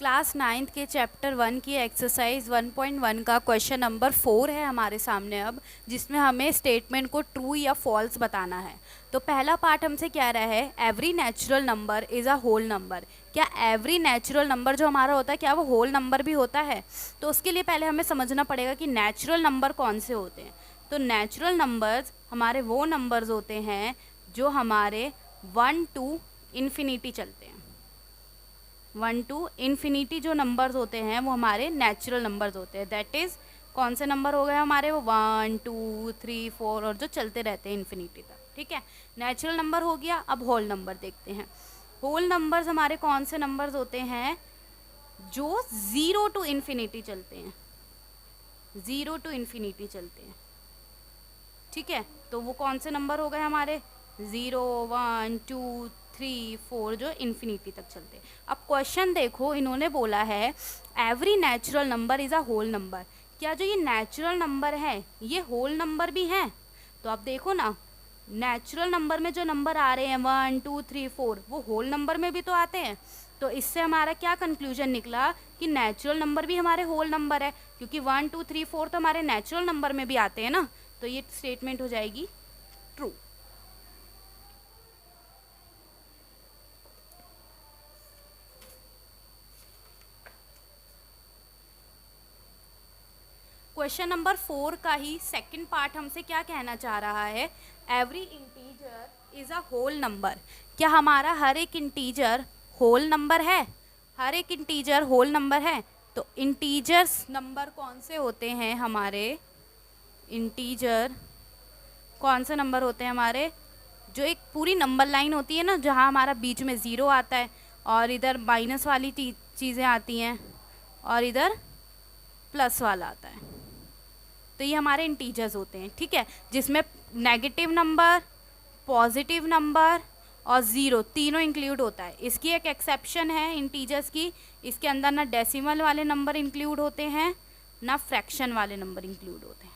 Class 9th के chapter 1 की exercise 1.1 का क्वेश्चन नंबर 4 है हमारे सामने अब, जिसमें हमें स्टेटमेंट को ट्रू या फॉल्स बताना है। तो पहला पार्ट हमसे कह रहा है every natural number is a whole number. क्या एवरी नेचुरल नंबर जो हमारा होता है क्या वो होल नंबर भी होता है? तो उसके लिए पहले हमें समझना पड़ेगा कि नेचुरल नंबर कौन से होते हैं। तो नेचुरल नंबर्स हमारे वो नंबर्स होते हैं जो हमारे 1 to इन्फिनिटी चलते हैं। 1 to इन्फिनिटी जो नंबर्स होते हैं वो हमारे नेचुरल नंबर्स होते हैं। दैट इज़ कौन से नंबर हो गए हमारे, वो 1 2 3 4 और जो चलते रहते हैं इन्फिनिटी तक। ठीक है, नेचुरल नंबर हो गया। अब होल नंबर देखते हैं। होल नंबर्स हमारे कौन से नंबर्स होते हैं जो 0 to इन्फिनिटी चलते हैं। 0 to इन्फिनिटी चलते हैं। ठीक है, तो वो कौन से नंबर हो गए हमारे 0 1 2 3 4 जो इन्फिनिटी तक चलते हैं। अब क्वेश्चन देखो, इन्होंने बोला है every natural number is a whole number. क्या जो ये नेचुरल नंबर है ये होल नंबर भी हैं? तो आप देखो ना, नेचुरल नंबर में जो नंबर आ रहे हैं 1 2 3 4 वो होल नंबर में भी तो आते हैं। तो इससे हमारा क्या कंक्लूजन निकला कि नेचुरल नंबर भी हमारे होल नंबर है, क्योंकि 1 2 3 4 तो हमारे नेचुरल नंबर में भी आते हैं ना। तो ये स्टेटमेंट हो जाएगी ट्रू। क्वेश्चन नंबर 4 का ही सेकंड पार्ट हमसे क्या कहना चाह रहा है, every integer is a whole number. क्या हमारा हर एक इंटीजर होल नंबर है? हर एक इंटीजर होल नंबर है। तो इंटीजर्स नंबर कौन से होते हैं हमारे? इंटीजर कौन से नंबर होते हैं हमारे? जो एक पूरी नंबर लाइन होती है ना, जहाँ हमारा बीच में 0 आता है और इधर माइनस वाली चीज़ें आती हैं और इधर प्लस वाला आता है। तो ये हमारे इंटीजर्स होते हैं। ठीक है, जिसमें नेगेटिव नंबर, पॉजिटिव नंबर और 0 तीनों इंक्लूड होता है। इसकी एक एक्सेप्शन है इंटीजर्स की, इसके अंदर ना डेसिमल वाले नंबर इंक्लूड होते हैं ना फ्रैक्शन वाले नंबर इंक्लूड होते हैं।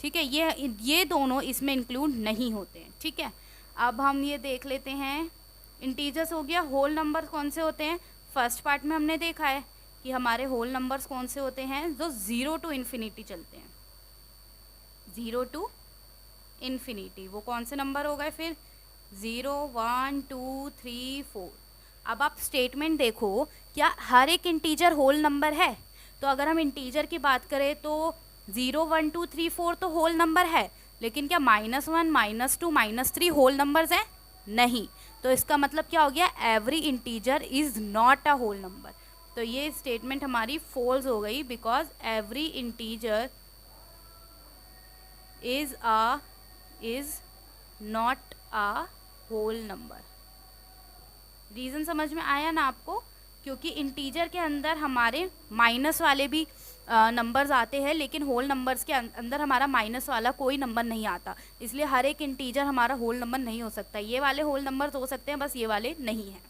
ठीक है, ये दोनों इसमें इंक्लूड नहीं होते हैं। ठीक है, अब हम ये देख लेते हैं। इंटीजर्स हो गया। होल नंबर कौन से होते हैं? फर्स्ट पार्ट में हमने देखा है कि हमारे होल नंबर्स कौन से होते हैं जो 0 to इन्फिनिटी चलते हैं। 0 to इन्फिनिटी वो कौन से नंबर हो गए फिर? 0 1 2 3 4। अब आप स्टेटमेंट देखो, क्या हर एक इंटीजर होल नंबर है? तो अगर हम इंटीजर की बात करें तो 0 1 2 3 4 तो होल नंबर है, लेकिन क्या -1 -2 -3 होल नंबर्स हैं? नहीं। तो इसका मतलब क्या हो गया, every integer is not a whole number. तो ये स्टेटमेंट हमारी फॉल्स हो गई, because every integer is not a whole number. Reason समझ में आया ना आपको? क्योंकि इंटीजर के अंदर हमारे माइनस वाले भी नंबर्स आते हैं, लेकिन होल नंबर्स के अंदर हमारा माइनस वाला कोई नंबर नहीं आता। इसलिए हर एक इंटीजर हमारा होल नंबर नहीं हो सकता। ये वाले होल नंबर्स हो सकते हैं, बस ये वाले नहीं हैं।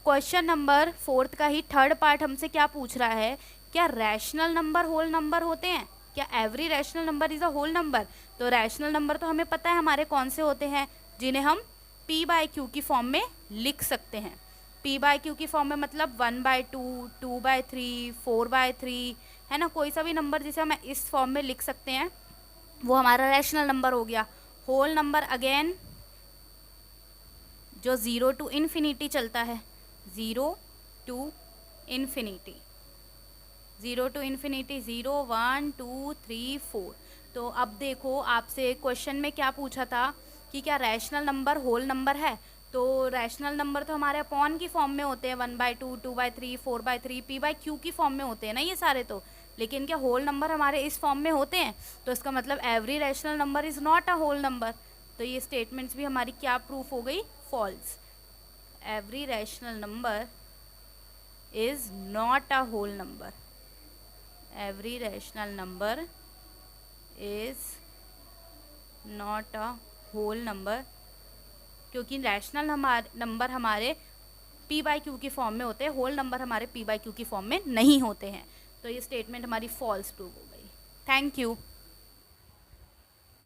क्वेश्चन नंबर 4 का ही थर्ड पार्ट हमसे क्या पूछ रहा है, क्या रैशनल नंबर होल नंबर होते हैं? क्या every rational number is a whole number? तो रैशनल नंबर तो हमें पता है हमारे कौन से होते हैं, जिन्हें हम p/q की फॉर्म में लिख सकते हैं। p/q की फॉर्म में मतलब 1/2 2/3 4/3 है ना। कोई सा भी नंबर जिसे हम इस फॉर्म में लिख सकते हैं वो हमारा रैशनल नंबर हो गया। होल नंबर अगेन जो 0 to इन्फिनिटी चलता है, 0 to इन्फिनिटी 0 to इन्फिनिटी 0 1 2 3 4। तो अब देखो, आपसे क्वेश्चन में क्या पूछा था कि क्या रैशनल नंबर होल नंबर है? तो रैशनल नंबर तो हमारे अपॉन की फॉर्म में होते हैं, 1/2 2/3 4/3 p/q की फॉर्म में होते हैं ना ये सारे। तो लेकिन क्या होल नंबर हमारे इस फॉर्म में होते हैं? तो इसका मतलब every rational number is not a whole number. तो ये स्टेटमेंट्स भी हमारी क्या प्रूफ हो गई? False. Every rational number is not a whole number. Every rational number is not a whole number, क्योंकि रैशनल नंबर हमारे p/q की फॉर्म में होते हैं, होल नंबर हमारे p/q की फॉर्म में नहीं होते हैं। तो ये स्टेटमेंट हमारी फॉल्स प्रूव हो गई। Thank you.